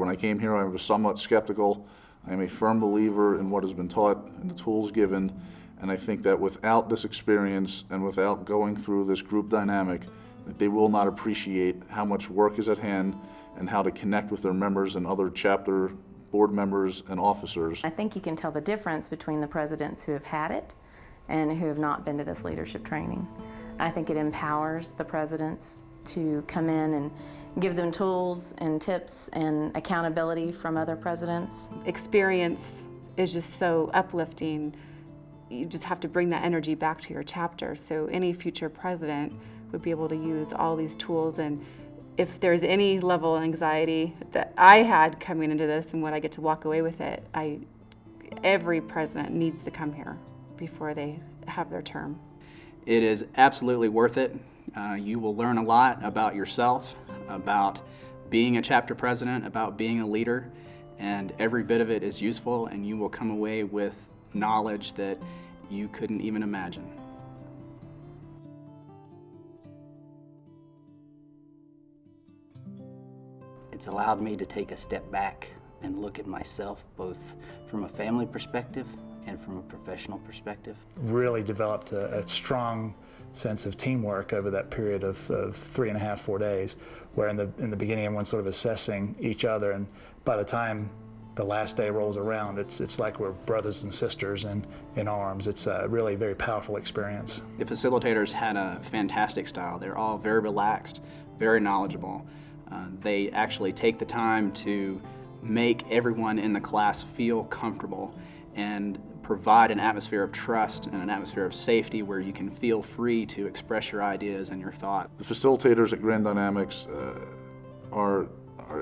When I came here, I was somewhat skeptical. I am a firm believer in what has been taught and the tools given, and I think that without this experience and without going through this group dynamic, that they will not appreciate how much work is at hand and how to connect with their members and other chapter board members and officers. I think you can tell the difference between the presidents who have had it and who have not been to this leadership training. I think it empowers the presidents to come in and give them tools and tips and accountability from other presidents. Experience is just so uplifting. You just have to bring that energy back to your chapter. So any future president would be able to use all these tools, and if there's any level of anxiety that I had coming into this and what I get to walk away with it, every president needs to come here before they have their term. It is absolutely worth it. You will learn a lot about yourself, about being a chapter president, about being a leader, and every bit of it is useful, and you will come away with knowledge that you couldn't even imagine. It's allowed me to take a step back and look at myself both from a family perspective and from a professional perspective. Really developed a strong sense of teamwork over that period of 3.5, 4 days, where in the beginning everyone's sort of assessing each other, and by the time the last day rolls around, it's like we're brothers and sisters in arms. It's a really very powerful experience. The facilitators had a fantastic style. They're all very relaxed, very knowledgeable. They actually take the time to make everyone in the class feel comfortable and provide an atmosphere of trust and an atmosphere of safety where you can feel free to express your ideas and your thoughts. The facilitators at Grand Dynamics are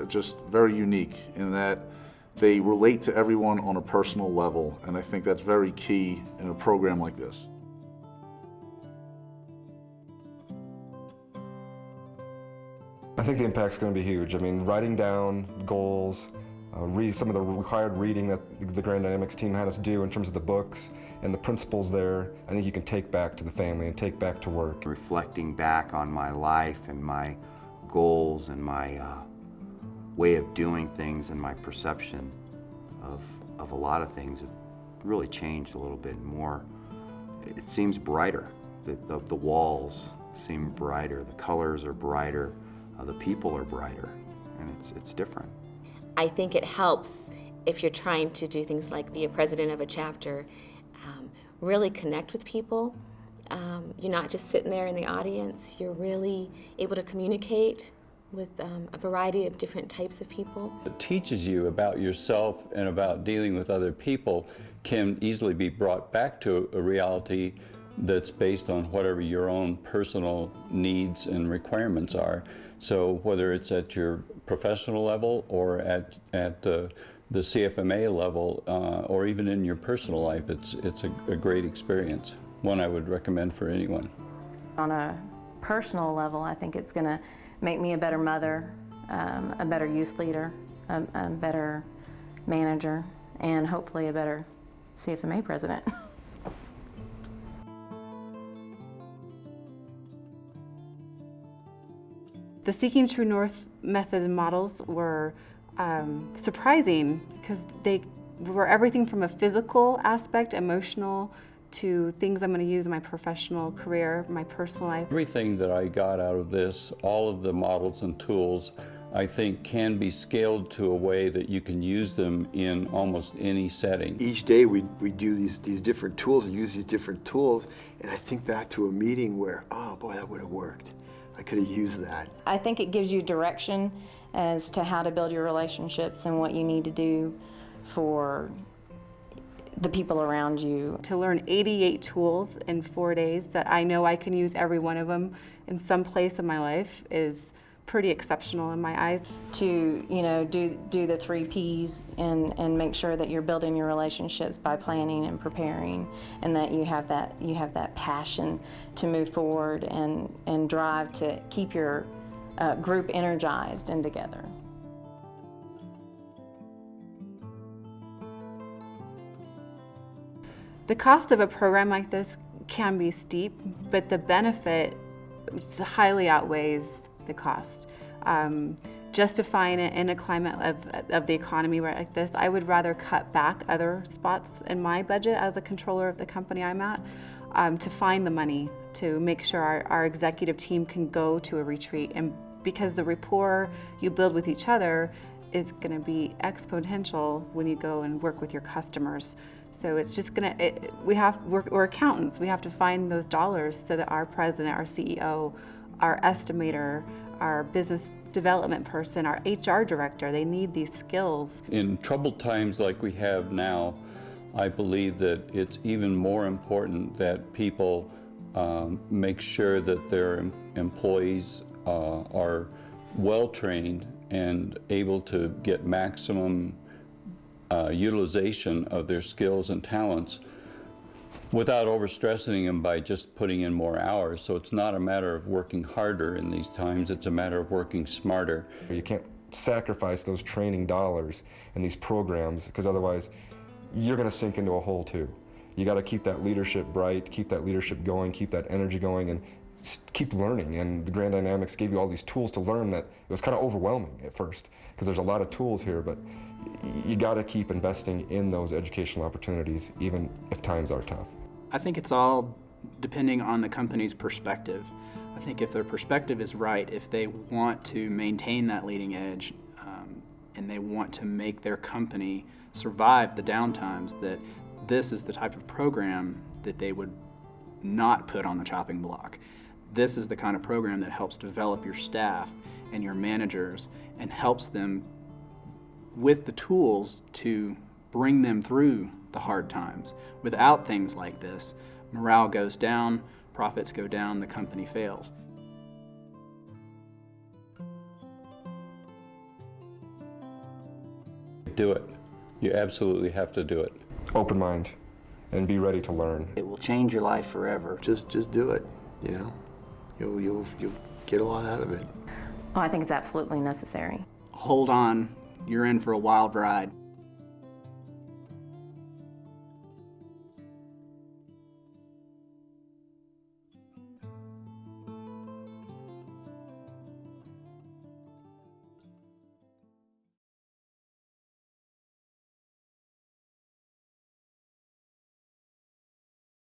just very unique in that they relate to everyone on a personal level, and I think that's very key in a program like this. I think the impact's going to be huge. I mean, writing down goals, read some of the required reading that the Grand Dynamics team had us do in terms of the books and the principles there, I think you can take back to the family and take back to work. Reflecting back on my life and my goals and my way of doing things and my perception of a lot of things have really changed a little bit more. It seems brighter. The walls seem brighter, the colors are brighter, the people are brighter, and it's different. I think it helps if you're trying to do things like be a president of a chapter, really connect with people. You're not just sitting there in the audience, you're really able to communicate with a variety of different types of people. It teaches you about yourself and about dealing with other people can easily be brought back to a reality that's based on whatever your own personal needs and requirements are. So whether it's at your professional level or at the CFMA level or even in your personal life, it's a great experience, one I would recommend for anyone. On a personal level, I think it's going to make me a better mother, a better youth leader, a better manager, and hopefully a better CFMA president. The Seeking True North method and models were surprising because they were everything from a physical aspect, emotional, to things I'm going to use in my professional career, my personal life. Everything that I got out of this, all of the models and tools, I think can be scaled to a way that you can use them in almost any setting. Each day we do these different tools and use these different tools, and I think back to a meeting where, oh boy, that would have worked. I could have used that. I think it gives you direction as to how to build your relationships and what you need to do for the people around you. To learn 88 tools in 4 days that I know I can use every one of them in some place in my life is pretty exceptional in my eyes. To do the 3 Ps and make sure that you're building your relationships by planning and preparing, and that you have that passion to move forward and drive to keep your group energized and together. The cost of a program like this can be steep, but the benefit highly outweighs the cost. justifying it in a climate of the economy like this, I would rather cut back other spots in my budget as a controller of the company I'm at to find the money to make sure our executive team can go to a retreat. And because the rapport you build with each other is going to be exponential when you go and work with your customers. So it's just we're accountants. We have to find those dollars so that our president, our CEO, our estimator, our business development person, our HR director, they need these skills. In troubled times like we have now, I believe that it's even more important that people make sure that their employees are well trained and able to get maximum utilization of their skills and talents without overstressing them by just putting in more hours. So it's not a matter of working harder in these times, it's a matter of working smarter. You can't sacrifice those training dollars and these programs, because otherwise you're going to sink into a hole too. You got to keep that leadership bright, keep that leadership going, keep that energy going, and keep learning. And the Grand Dynamics gave you all these tools to learn that it was kind of overwhelming at first, because there's a lot of tools here, but you got to keep investing in those educational opportunities even if times are tough. I think it's all depending on the company's perspective. I think if their perspective is right, if they want to maintain that leading edge and they want to make their company survive the downtimes, that this is the type of program that they would not put on the chopping block. This is the kind of program that helps develop your staff and your managers and helps them with the tools to bring them through the hard times. Without things like this, morale goes down, profits go down, the company fails. Do it. You absolutely have to do it. Open mind and be ready to learn. It will change your life forever. Just do it, you know. You'll get a lot out of it. Well, I think it's absolutely necessary. Hold on, you're in for a wild ride.